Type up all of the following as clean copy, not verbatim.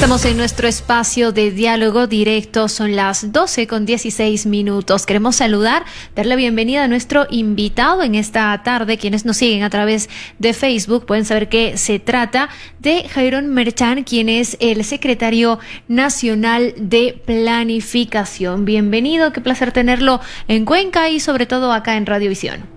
Estamos en nuestro espacio de diálogo directo, son las 12:16. Queremos saludar, dar la bienvenida a nuestro invitado en esta tarde. Quienes nos siguen a través de Facebook pueden saber que se trata de Jairon Merchan, quien es el secretario nacional de Planificación. Bienvenido, qué placer tenerlo en Cuenca y sobre todo acá en Radiovisión.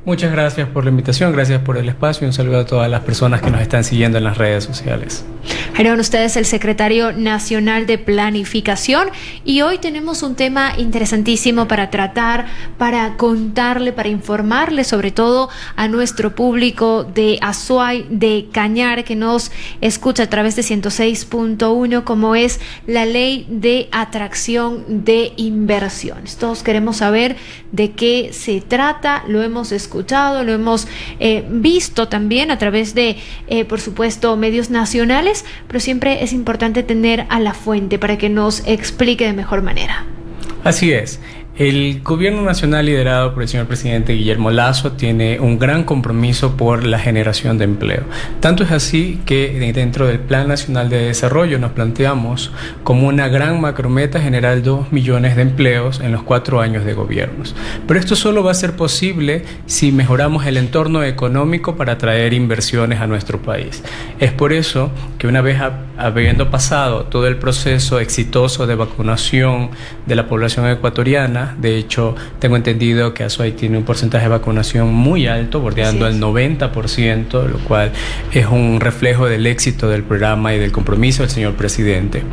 Muchas gracias por la invitación, gracias por el espacio y un saludo a todas las personas que nos están siguiendo en las redes sociales. Jairon, usted es el secretario nacional de Planificación y hoy tenemos un tema interesantísimo para tratar, para contarle, para informarle sobre todo a nuestro público de Azuay, de Cañar, que nos escucha a través de 106.1, como es la Ley de Atracción de Inversiones. Todos queremos saber de qué se trata, lo hemos escuchado, lo hemos visto también a través de, por supuesto, medios nacionales, pero siempre es importante tener a la fuente para que nos explique de mejor manera. Así es. El gobierno nacional liderado por el señor presidente Guillermo Lasso tiene un gran compromiso por la generación de empleo. Tanto es así que dentro del Plan Nacional de Desarrollo nos planteamos como una gran macrometa generar 2 millones de empleos en los 4 años de gobiernos. Pero esto solo va a ser posible si mejoramos el entorno económico para atraer inversiones a nuestro país. Es por eso que una vez habiendo pasado todo el proceso exitoso de vacunación de la población ecuatoriana, de hecho, tengo entendido que Azuay tiene un porcentaje de vacunación muy alto, bordeando el 90%, lo cual es un reflejo del éxito del programa y del compromiso del señor presidente.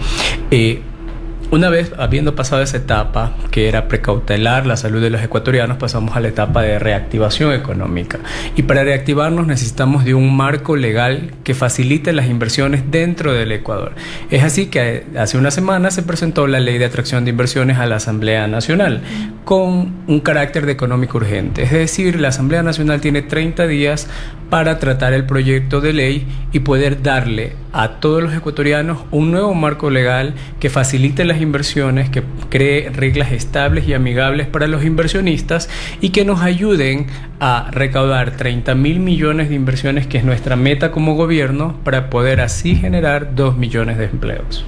Una vez habiendo pasado esa etapa, que era precautelar la salud de los ecuatorianos, pasamos a la etapa de reactivación económica. Y para reactivarnos necesitamos de un marco legal que facilite las inversiones dentro del Ecuador. Es así que hace una semana se presentó la Ley de Atracción de Inversiones a la Asamblea Nacional, con un carácter de económico urgente. Es decir, la Asamblea Nacional tiene 30 días para tratar el proyecto de ley y poder darle a todos los ecuatorianos un nuevo marco legal que facilite las inversiones, que cree reglas estables y amigables para los inversionistas y que nos ayuden a recaudar 30.000 millones de inversiones, que es nuestra meta como gobierno, para poder así generar 2 millones de empleos.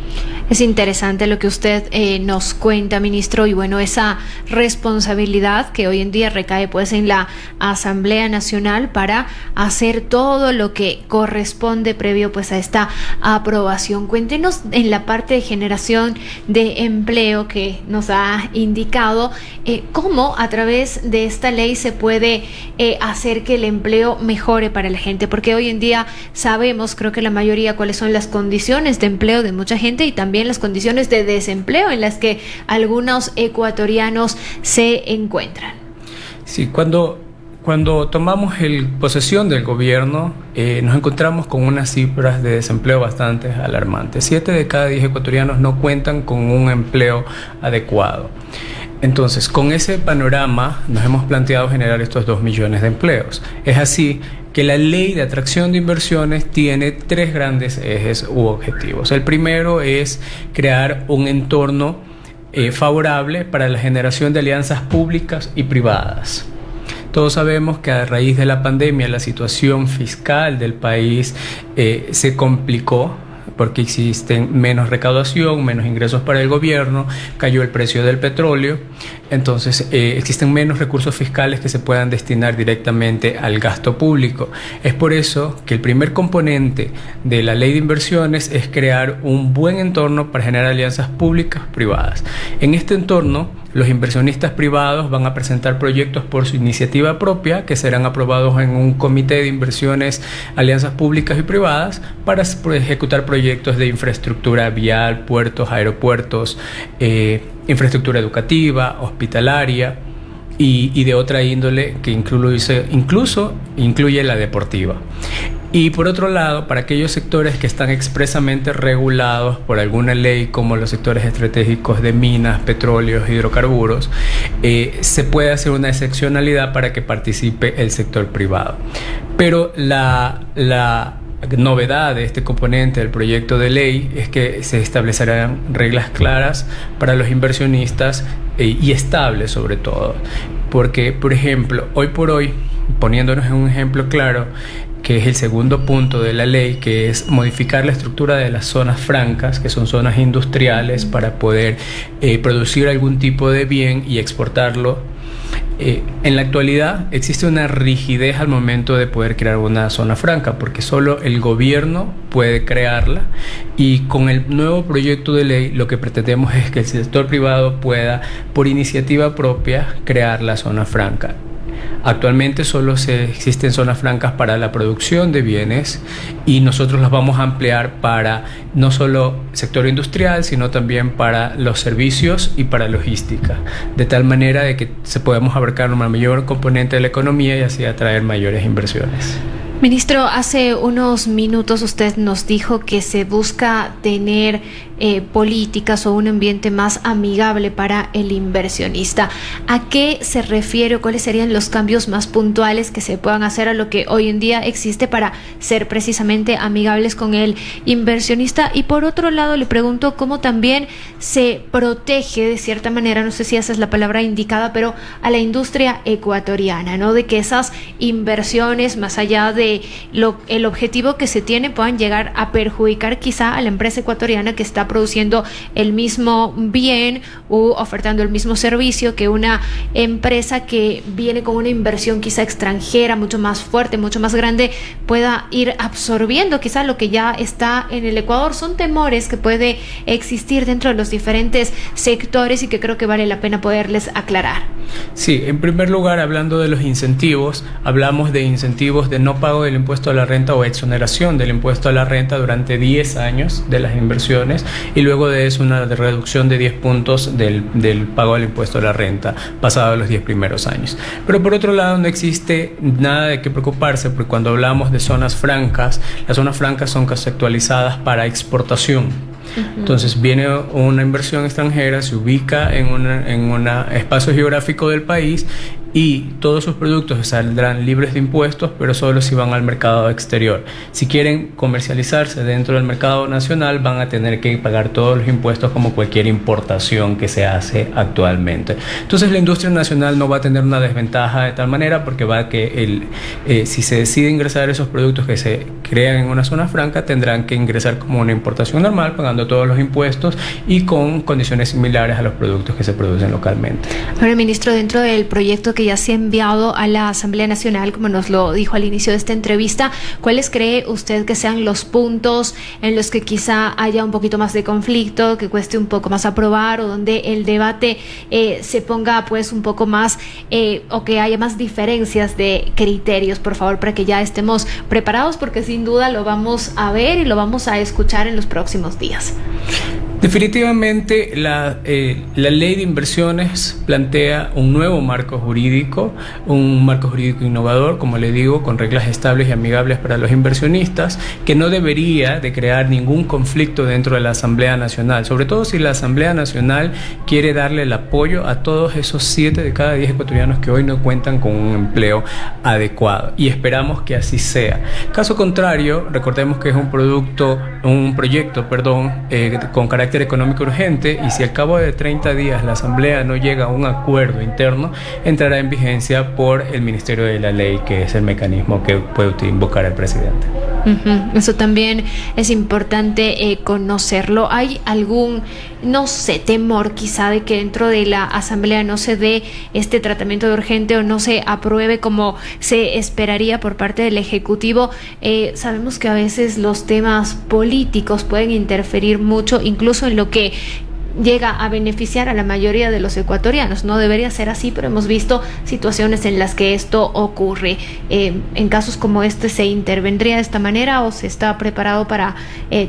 Es interesante lo que usted nos cuenta, ministro, y bueno, esa responsabilidad que hoy en día recae pues en la Asamblea Nacional para hacer todo lo que corresponde previo pues a esta aprobación. Cuéntenos en la parte de generación de empleo que nos ha indicado, cómo a través de esta ley se puede hacer que el empleo mejore para la gente, porque hoy en día sabemos, creo que la mayoría, cuáles son las condiciones de empleo de mucha gente y también las condiciones de desempleo en las que algunos ecuatorianos se encuentran. Sí, cuando tomamos posesión del gobierno, nos encontramos con unas cifras de desempleo bastante alarmantes. 7 de cada 10 ecuatorianos no cuentan con un empleo adecuado. Entonces, con ese panorama nos hemos planteado generar estos 2 millones de empleos. Es así que la Ley de Atracción de Inversiones tiene 3 grandes ejes u objetivos. El primero es crear un entorno favorable para la generación de alianzas públicas y privadas. Todos sabemos que a raíz de la pandemia la situación fiscal del país se complicó, porque existen menos recaudación, menos ingresos para el gobierno, cayó el precio del petróleo, entonces existen menos recursos fiscales que se puedan destinar directamente al gasto público. Es por eso que el primer componente de la ley de inversiones es crear un buen entorno para generar alianzas públicas privadas. En este entorno, los inversionistas privados van a presentar proyectos por su iniciativa propia, que serán aprobados en un comité de inversiones, alianzas públicas y privadas, para ejecutar proyectos de infraestructura vial, puertos, aeropuertos, infraestructura educativa, hospitalaria y de otra índole que incluso incluye la deportiva. Y por otro lado, para aquellos sectores que están expresamente regulados por alguna ley, como los sectores estratégicos de minas, petróleos, hidrocarburos, se puede hacer una excepcionalidad para que participe el sector privado. Pero la novedad de este componente del proyecto de ley es que se establecerán reglas claras para los inversionistas y estables sobre todo. Porque, por ejemplo, hoy por hoy, poniéndonos en un ejemplo claro, que es el segundo punto de la ley, que es modificar la estructura de las zonas francas, que son zonas industriales, para poder producir algún tipo de bien y exportarlo. En la actualidad existe una rigidez al momento de poder crear una zona franca, porque solo el gobierno puede crearla, y con el nuevo proyecto de ley lo que pretendemos es que el sector privado pueda, por iniciativa propia, crear la zona franca. Actualmente solo existen zonas francas para la producción de bienes, y nosotros las vamos a ampliar para no solo sector industrial, sino también para los servicios y para logística, de tal manera de que se podemos abarcar una mayor componente de la economía y así atraer mayores inversiones. Ministro, hace unos minutos usted nos dijo que se busca tener políticas o un ambiente más amigable para el inversionista. ¿A qué se refiere o cuáles serían los cambios más puntuales que se puedan hacer a lo que hoy en día existe para ser precisamente amigables con el inversionista? Y por otro lado, le pregunto cómo también se protege de cierta manera, no sé si esa es la palabra indicada, pero a la industria ecuatoriana, ¿no? De que esas inversiones, más allá de el objetivo que se tiene, puedan llegar a perjudicar quizá a la empresa ecuatoriana que está produciendo el mismo bien u ofertando el mismo servicio que una empresa que viene con una inversión quizá extranjera mucho más fuerte, mucho más grande, pueda ir absorbiendo quizá lo que ya está en el Ecuador. Son temores que puede existir dentro de los diferentes sectores y que creo que vale la pena poderles aclarar. Sí, en primer lugar, hablando de los incentivos, hablamos de incentivos de no pago del impuesto a la renta o exoneración del impuesto a la renta durante 10 años de las inversiones, y luego de eso una reducción de 10 puntos del pago del impuesto a la renta pasado los 10 primeros años. Pero por otro lado, no existe nada de qué preocuparse, porque cuando hablamos de zonas francas, las zonas francas son conceptualizadas para exportación. Entonces viene una inversión extranjera, se ubica en un espacio geográfico del país y todos sus productos saldrán libres de impuestos, pero solo si van al mercado exterior. Si quieren comercializarse dentro del mercado nacional, van a tener que pagar todos los impuestos como cualquier importación que se hace actualmente. Entonces la industria nacional no va a tener una desventaja de tal manera, porque si se decide ingresar esos productos que se crean en una zona franca, tendrán que ingresar como una importación normal, pagando todos los impuestos y con condiciones similares a los productos que se producen localmente. Ahora, ministro, dentro del proyecto que ya se ha enviado a la Asamblea Nacional, como nos lo dijo al inicio de esta entrevista, ¿cuáles cree usted que sean los puntos en los que quizá haya un poquito más de conflicto, que cueste un poco más aprobar, o donde el debate se ponga pues un poco más o que haya más diferencias de criterios, por favor, para que ya estemos preparados, porque sin duda lo vamos a ver y lo vamos a escuchar en los próximos días? Definitivamente la ley de inversiones plantea un nuevo marco jurídico innovador, como le digo, con reglas estables y amigables para los inversionistas, que no debería de crear ningún conflicto dentro de la Asamblea Nacional, sobre todo si la Asamblea Nacional quiere darle el apoyo a todos esos 7 de cada 10 ecuatorianos que hoy no cuentan con un empleo adecuado, y esperamos que así sea. Caso contrario, recordemos que es un proyecto con carácter económico urgente, y si al cabo de 30 días la Asamblea no llega a un acuerdo interno, entrará en vigencia por el Ministerio de la Ley, que es el mecanismo que puede invocar el presidente. Eso también es importante conocerlo. ¿Hay algún, no sé, temor quizá de que dentro de la Asamblea no se dé este tratamiento de urgente o no se apruebe como se esperaría por parte del Ejecutivo? Sabemos que a veces los temas políticos pueden interferir mucho, incluso en lo que llega a beneficiar a la mayoría de los ecuatorianos. No debería ser así, pero hemos visto situaciones en las que esto ocurre. En casos como este, ¿se intervendría de esta manera o se está preparado para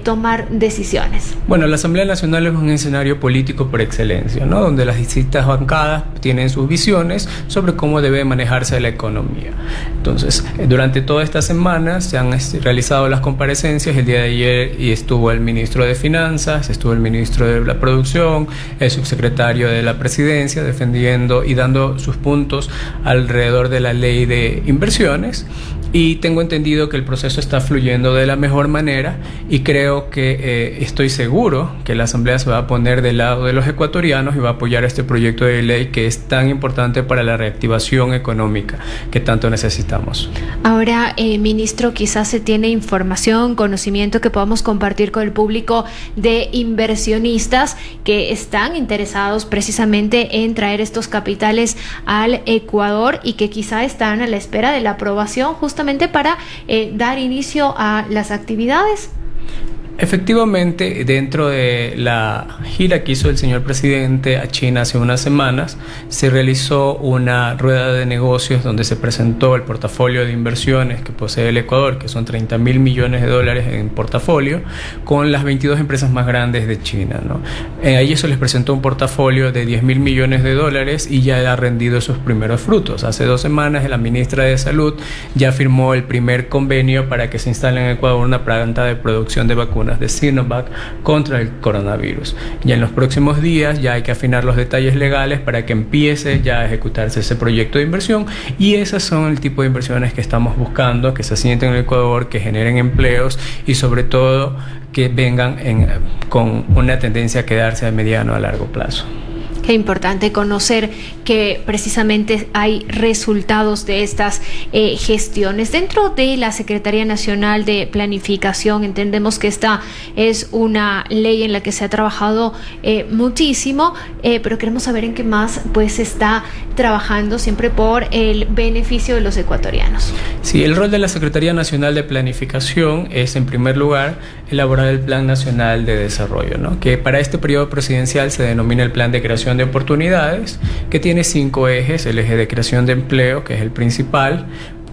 tomar decisiones? Bueno, la Asamblea Nacional es un escenario político por excelencia, ¿no? Donde las distintas bancadas tienen sus visiones sobre cómo debe manejarse la economía. Entonces, durante toda esta semana se han realizado las comparecencias. El día de ayer estuvo el ministro de Finanzas, estuvo el ministro de la Producción, el subsecretario de la Presidencia, defendiendo y dando sus puntos alrededor de la ley de inversiones. y tengo entendido que el proceso está fluyendo de la mejor manera y creo que estoy seguro que la Asamblea se va a poner del lado de los ecuatorianos y va a apoyar este proyecto de ley que es tan importante para la reactivación económica que tanto necesitamos. Ahora, ministro, quizás se tiene información, conocimiento que podamos compartir con el público de inversionistas que están interesados precisamente en traer estos capitales al Ecuador y que quizá están a la espera de la aprobación justamente para dar inicio a las actividades. Efectivamente, dentro de la gira que hizo el señor presidente a China hace unas semanas, se realizó una rueda de negocios donde se presentó el portafolio de inversiones que posee el Ecuador, que son 30.000 millones de dólares en portafolio, con las 22 empresas más grandes de China, ¿no? Ahí se les presentó un portafolio de 10.000 millones de dólares y ya ha rendido sus primeros frutos. Hace 2 semanas la ministra de Salud ya firmó el primer convenio para que se instale en Ecuador una planta de producción de vacunas de Sinovac contra el coronavirus. Ya en los próximos días ya hay que afinar los detalles legales para que empiece ya a ejecutarse ese proyecto de inversión, y esas son el tipo de inversiones que estamos buscando, que se asienten en el Ecuador, que generen empleos y sobre todo que vengan con una tendencia a quedarse a mediano a largo plazo. Qué importante conocer que precisamente hay resultados de estas gestiones. Dentro de la Secretaría Nacional de Planificación, entendemos que esta es una ley en la que se ha trabajado muchísimo, pero queremos saber en qué más pues se está trabajando siempre por el beneficio de los ecuatorianos. Sí, el rol de la Secretaría Nacional de Planificación es, en primer lugar, elaborar el Plan Nacional de Desarrollo, ¿no? Que para este periodo presidencial se denomina el Plan de Creación de Oportunidades, que tiene 5 ejes: el eje de creación de empleo, que es el principal,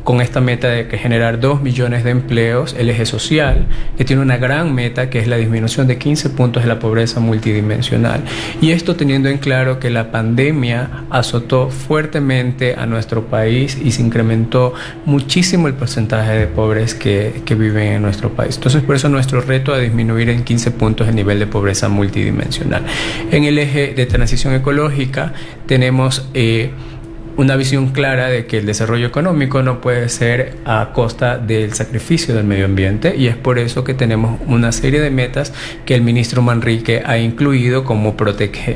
con esta meta de generar 2 millones de empleos; el eje social, que tiene una gran meta, que es la disminución de 15 puntos de la pobreza multidimensional. Y esto teniendo en claro que la pandemia azotó fuertemente a nuestro país y se incrementó muchísimo el porcentaje de pobres que viven en nuestro país. Entonces, por eso nuestro reto es disminuir en 15 puntos el nivel de pobreza multidimensional. En el eje de transición ecológica tenemos una visión clara de que el desarrollo económico no puede ser a costa del sacrificio del medio ambiente, y es por eso que tenemos una serie de metas que el ministro Manrique ha incluido, como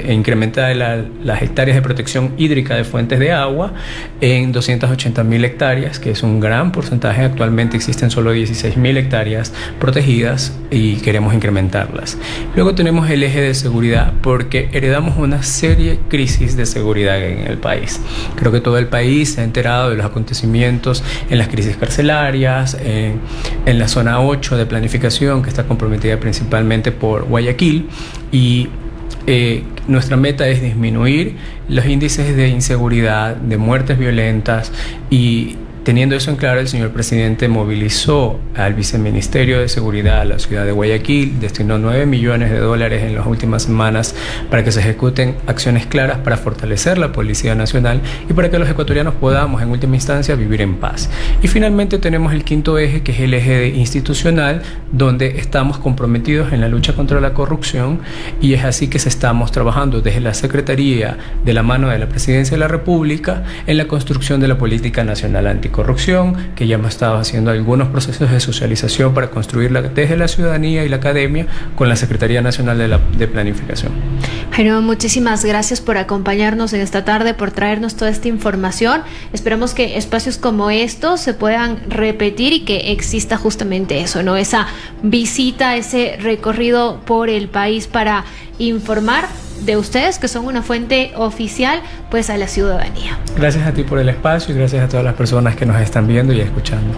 incrementar las hectáreas de protección hídrica de fuentes de agua en 280.000 hectáreas, que es un gran porcentaje. Actualmente existen solo 16.000 hectáreas protegidas y queremos incrementarlas. Luego tenemos el eje de seguridad, porque heredamos una seria crisis de seguridad en el país. Creo que todo el país se ha enterado de los acontecimientos en las crisis carcelarias, en la zona 8 de planificación, que está comprometida principalmente por Guayaquil, y nuestra meta es disminuir los índices de inseguridad, de muertes violentas, y teniendo eso en claro, el señor presidente movilizó al Viceministerio de Seguridad a la ciudad de Guayaquil, destinó 9 millones de dólares en las últimas semanas para que se ejecuten acciones claras para fortalecer la Policía Nacional y para que los ecuatorianos podamos, en última instancia, vivir en paz. Y finalmente tenemos el quinto eje, que es el eje institucional, donde estamos comprometidos en la lucha contra la corrupción, y es así que estamos trabajando desde la Secretaría, de la mano de la Presidencia de la República, en la construcción de la Política Nacional Anticorrupción, que ya hemos estado haciendo algunos procesos de socialización para construirla desde la ciudadanía y la academia con la Secretaría Nacional de Planificación. Bueno, muchísimas gracias por acompañarnos en esta tarde, por traernos toda esta información. Esperamos que espacios como estos se puedan repetir y que exista justamente eso, ¿no? Esa visita, ese recorrido por el país para informar de ustedes, que son una fuente oficial pues a la ciudadanía. Gracias a ti por el espacio y gracias a todas las personas que nos están viendo y escuchando.